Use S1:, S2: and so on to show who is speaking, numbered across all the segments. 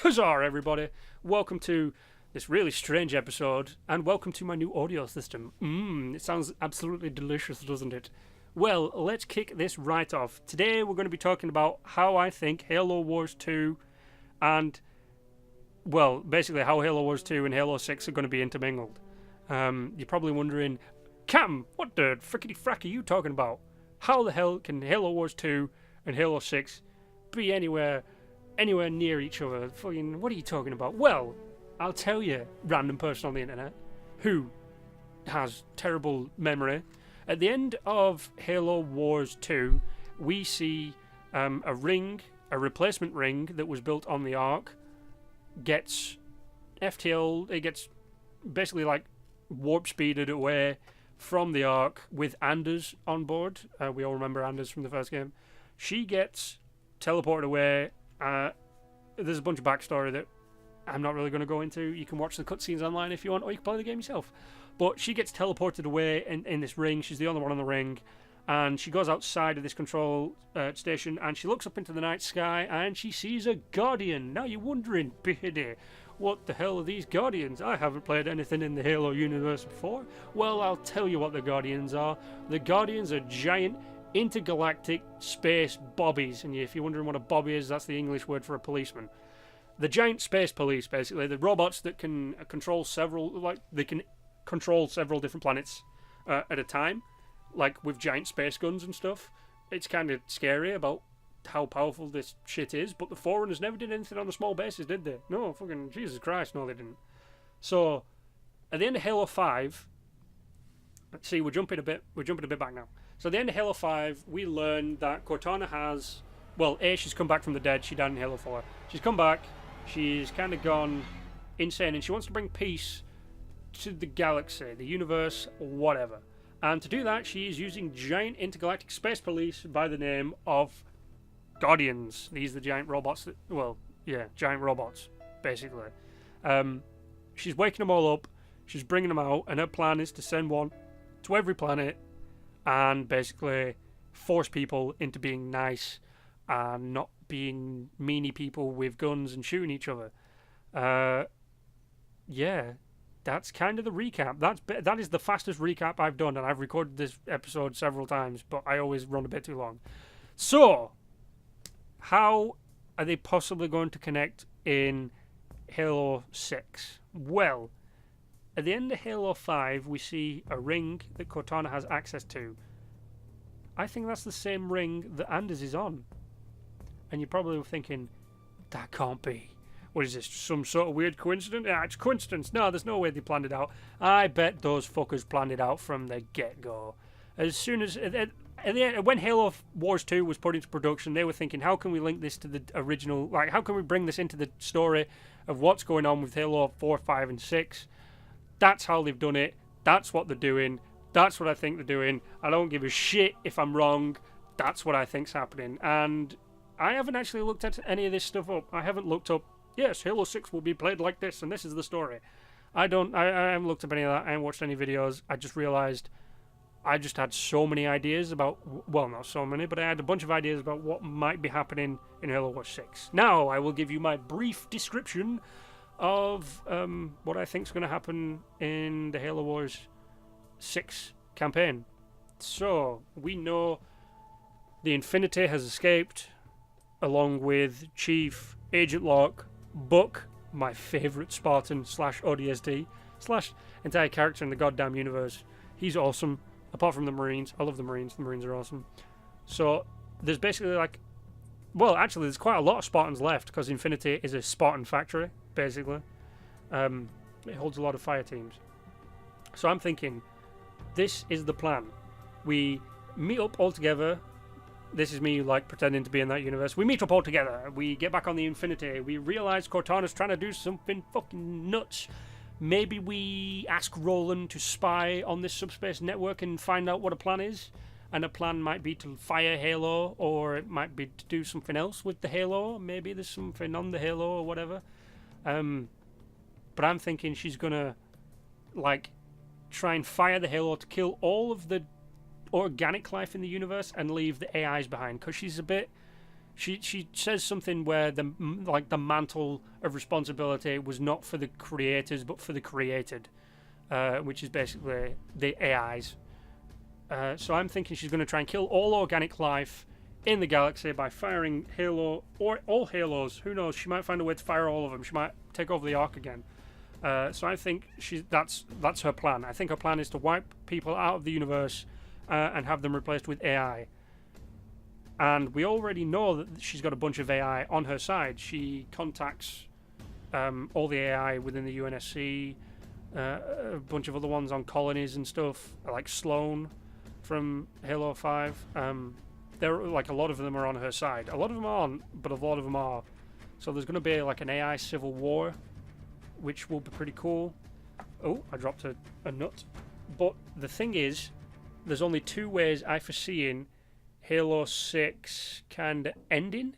S1: Kazar, everybody. Welcome to this really strange episode, and welcome to my new audio system. It sounds absolutely delicious, doesn't it? Well, let's kick this right off. Today we're going to be talking about how I think Halo Wars 2 and, well, basically how Halo Wars 2 and Halo 6 are going to be intermingled. You're probably wondering, Cam, what the frickety frack are you talking about? How the hell can Halo Wars 2 and Halo 6 be anywhere near each other? Fucking, what are you talking about? Well, I'll tell you, random person on the internet who has terrible memory. At the end of Halo Wars 2, we see a replacement ring that was built on the Ark, gets FTL, it gets basically like warp speeded away from the Ark with Anders on board. We all remember Anders from the first game. She gets teleported away. There's a bunch of backstory that I'm not really going to go into. You can watch the cutscenes online if you want, or you can play the game yourself. But she gets teleported away in this ring. She's the only one on the ring. And she goes outside of this control station, and she looks up into the night sky, and she sees a Guardian. Now you're wondering, Biddy, what the hell are these Guardians? I haven't played anything in the Halo universe before. Well, I'll tell you what the Guardians are. The Guardians are giant intergalactic space bobbies. And if you're wondering what a bobby is, that's the English word for a policeman. The giant space police, basically. The robots that can control several different planets at a time, like with giant space guns and stuff. It's kind of scary about how powerful this shit is, but the Forerunners never did anything on the small bases, did they? No, fucking Jesus Christ, no they didn't. So, at the end of Halo 5, let's see, we're jumping a bit back now. So at the end of Halo 5, we learn that Cortana has, well, she's come back from the dead. She died in Halo 4. She's come back, she's kind of gone insane, and she wants to bring peace to the galaxy, the universe, whatever. And to do that, she is using giant intergalactic space police by the name of Guardians. These are the giant robots giant robots, basically. She's waking them all up, she's bringing them out, and her plan is to send one to every planet and basically force people into being nice and not being meanie people with guns and shooting each other. That's kind of the recap. That is the fastest recap I've done, and I've recorded this episode several times, but I always run a bit too long. So, how are they possibly going to connect in Halo 6? Well, at the end of Halo 5, we see a ring that Cortana has access to. I think that's the same ring that Anders is on. And you're probably thinking, that can't be. What is this, some sort of weird coincidence? Yeah, it's coincidence. No, there's no way they planned it out. I bet those fuckers planned it out from the get-go. As soon as... when Halo Wars 2 was put into production, they were thinking, how can we link this to the original... Like, how can we bring this into the story of what's going on with Halo 4, 5, and 6? That's how they've done it. That's what they're doing. That's what I think they're doing. I don't give a shit if I'm wrong. That's what I think's happening. And I haven't actually looked at any of this stuff up. I haven't looked up, yes, Halo 6 will be played like this, and this is the story. I haven't looked up any of that. I haven't watched any videos. I just realised I just had so many ideas about, well, not so many, but I had a bunch of ideas about what might be happening in Halo Wars 6. Now, I will give you my brief description of what I think is going to happen in the Halo Wars 6 campaign. So, we know the Infinity has escaped, along with Chief, Agent Locke, Buck, my favourite Spartan / ODST / entire character in the goddamn universe. He's awesome. Apart from the Marines. I love the Marines. The Marines are awesome. So, there's basically there's quite a lot of Spartans left, because Infinity is a Spartan factory, basically. It holds a lot of fire teams. So I'm thinking, this is the plan. We meet up all together. This is me, pretending to be in that universe. We meet up all together. We get back on the Infinity. We realise Cortana's trying to do something fucking nuts. Maybe we ask Roland to spy on this subspace network and find out what a plan is. And a plan might be to fire Halo, or it might be to do something else with the Halo. Maybe there's something on the Halo or whatever. But I'm thinking she's gonna, try and fire the Halo to kill all of the organic life in the universe and leave the AIs behind. Because she's a bit She says something where the mantle of responsibility was not for the creators but for the created, which is basically the AIs. So I'm thinking she's going to try and kill all organic life in the galaxy by firing Halo, or all Halos. Who knows? She might find a way to fire all of them. She might take over the Ark again. So I think that's her plan. I think her plan is to wipe people out of the universe and have them replaced with AI. And we already know that she's got a bunch of AI on her side. She contacts all the AI within the UNSC, a bunch of other ones on colonies and stuff, like Sloan from Halo 5. There, like, a lot of them are on her side. A lot of them aren't, but a lot of them are. So there's going to be like an AI civil war, which will be pretty cool. Oh, I dropped a nut. But the thing is, there's only two ways I foresee in Halo 6 kind of ending.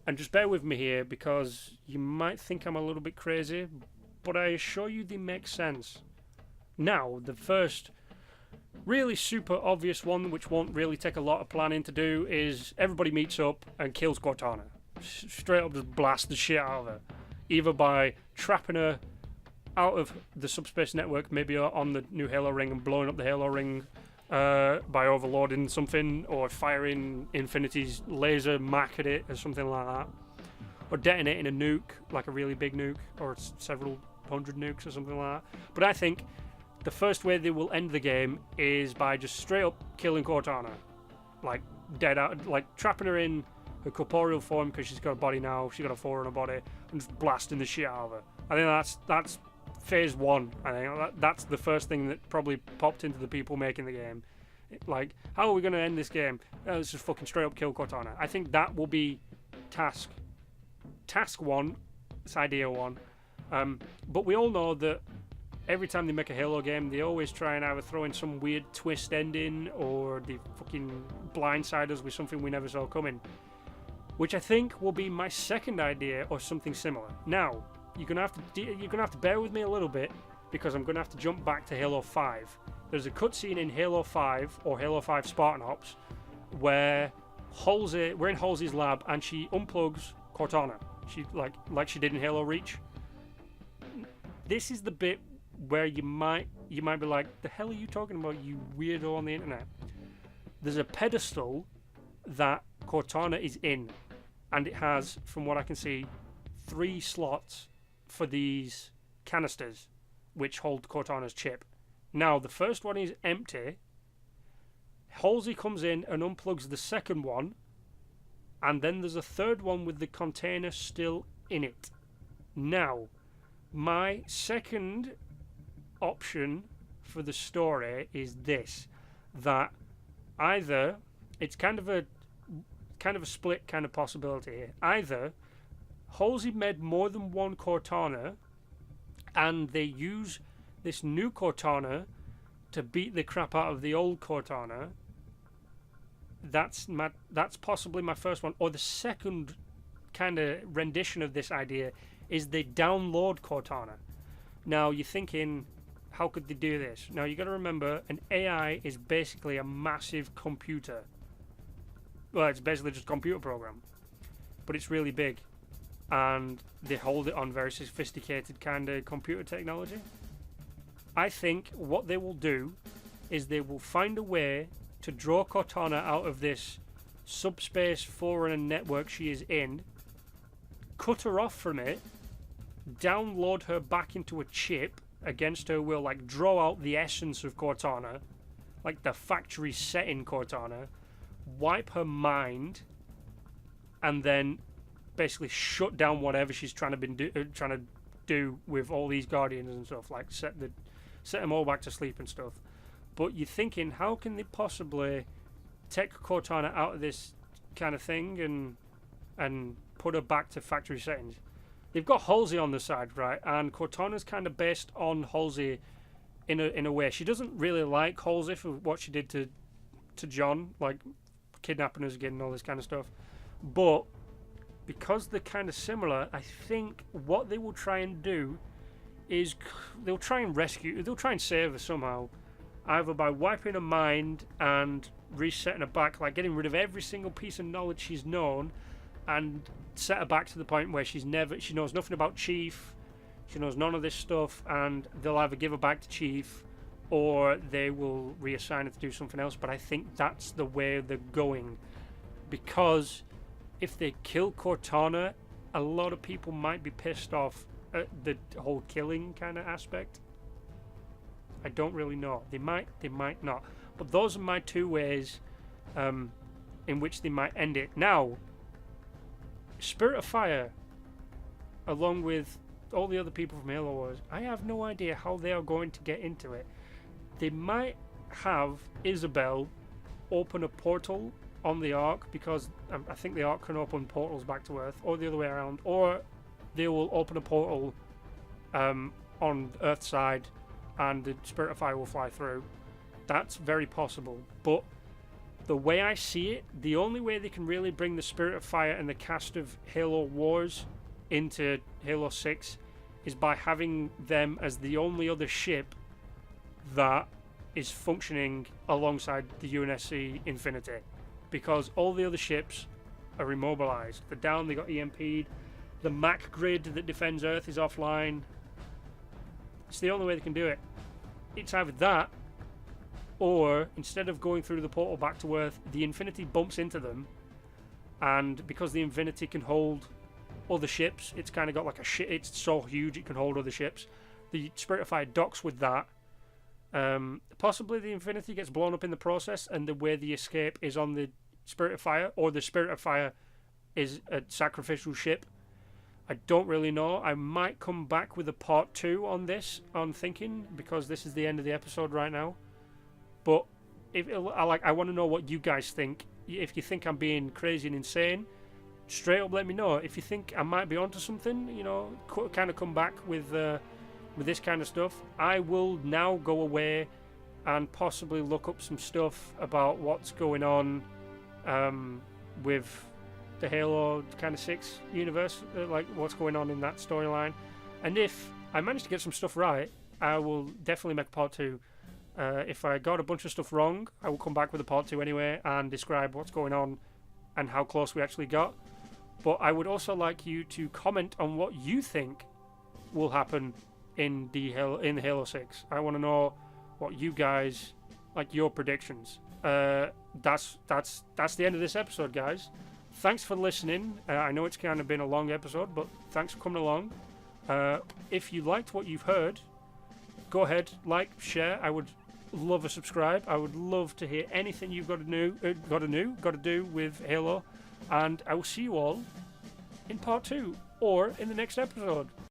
S1: And just bear with me here, because you might think I'm a little bit crazy, but I assure you they make sense. Now, the first really super obvious one, which won't really take a lot of planning to do, is everybody meets up and kills Cortana. Straight up just blast the shit out of her. Either by trapping her out of the subspace network, maybe on the new Halo ring, and blowing up the Halo ring by overloading something, or firing Infinity's laser mark at it or something like that, or detonating a nuke, like a really big nuke, or several hundred nukes or something like that. But I think the first way they will end the game is by just straight up killing Cortana, like dead out, like trapping her in her corporeal form, because she's got a body now, she's got a 4 on her body, and just blasting the shit out of her. I think that's phase 1. I think that's the first thing that probably popped into the people making the game. Like, how are we going to end this game? Let's just fucking straight up kill Cortana. I think that will be task 1. It's idea 1. But we all know that every time they make a Halo game, they always try and either throw in some weird twist ending, or they fucking blindside us with something we never saw coming. Which I think will be my second idea, or something similar. Now, you're gonna have to bear with me a little bit, because I'm gonna have to jump back to Halo 5. There's a cutscene in Halo 5, or Halo 5 Spartan Ops, where we're in Halsey's lab and she unplugs Cortana. She like she did in Halo Reach. This is the bit where you might be like, the hell are you talking about, you weirdo on the internet? There's a pedestal that Cortana is in, and it has, from what I can see, 3 slots for these canisters which hold Cortana's chip. Now, the first one is empty. Halsey comes in and unplugs the second one, and then there's a third one with the container still in it. Now, my second option for the story is this, that either it's kind of a split kind of possibility here. Either Halsey made more than one Cortana, and they use this new Cortana to beat the crap out of the old Cortana. That's possibly my first one. Or the second kind of rendition of this idea is they download Cortana. Now you're thinking, how could they do this? Now you got to remember, an AI is basically a massive computer. Well, it's basically just a computer program, but it's really big, and they hold it on very sophisticated kind of computer technology. I think what they will do is they will find a way to draw Cortana out of this subspace forerunner network she is in, cut her off from it, download her back into a chip against her will, like draw out the essence of Cortana, like the factory setting Cortana, wipe her mind, and then basically shut down whatever she's trying to do with all these Guardians and stuff, like set them all back to sleep and stuff. But you're thinking, how can they possibly take Cortana out of this kind of thing and put her back to factory settings? They've got Halsey on the side, right? And Cortana's kind of based on Halsey in a way. She doesn't really like Halsey for what she did to John, like kidnapping us again and all this kind of stuff. But because they're kind of similar, I think what they will try and do is they'll try and save her somehow, either by wiping her mind and resetting her back, like getting rid of every single piece of knowledge she's known, and set her back to the point where she knows nothing about Chief, she knows none of this stuff, and they'll either give her back to Chief, or they will reassign her to do something else. But I think that's the way they're going, because if they kill Cortana, a lot of people might be pissed off at the whole killing kind of aspect. I don't really know. They might not. But those are my two ways in which they might end it. Now, Spirit of Fire, along with all the other people from Halo Wars, I have no idea how they are going to get into it. They might have Isabel open a portal on the Ark, because I think the Ark can open portals back to Earth, or the other way around, or they will open a portal on Earth's side and the Spirit of Fire will fly through. That's very possible, but the way I see it, the only way they can really bring the Spirit of Fire and the cast of Halo Wars into Halo 6 is by having them as the only other ship that is functioning alongside the UNSC Infinity, because all the other ships are immobilized. They're down, they got EMP'd, the MAC grid that defends Earth is offline. It's the only way they can do it. It's either that, or instead of going through the portal back to Earth, the Infinity bumps into them, and because the Infinity can hold other ships, it's kind of got like a ship, it's so huge it can hold other ships. The Spirit of Fire docks with that. Possibly the Infinity gets blown up in the process, and the way the escape is on the Spirit of Fire, or the Spirit of Fire is a sacrificial ship. I don't really know. I might come back with a part 2 on this, on thinking, because this is the end of the episode right now. But I want to know what you guys think. If you think I'm being crazy and insane, straight up let me know. If you think I might be onto something, you know, kind of come back with this kind of stuff. I will now go away and possibly look up some stuff about what's going on with the Halo kind of 6 universe, like what's going on in that storyline. And if I manage to get some stuff right, I will definitely make part 2. If I got a bunch of stuff wrong, I will come back with a part 2 anyway and describe what's going on and how close we actually got. But I would also like you to comment on what you think will happen in the Halo 6. I want to know what you guys, like, your predictions. That's the end of this episode, guys. Thanks for listening. I know it's kind of been a long episode, but thanks for coming along. If you liked what you've heard, go ahead, like, share. I would love a subscribe. I would love to hear anything you've got to do with Halo, and I will see you all in part 2 or in the next episode.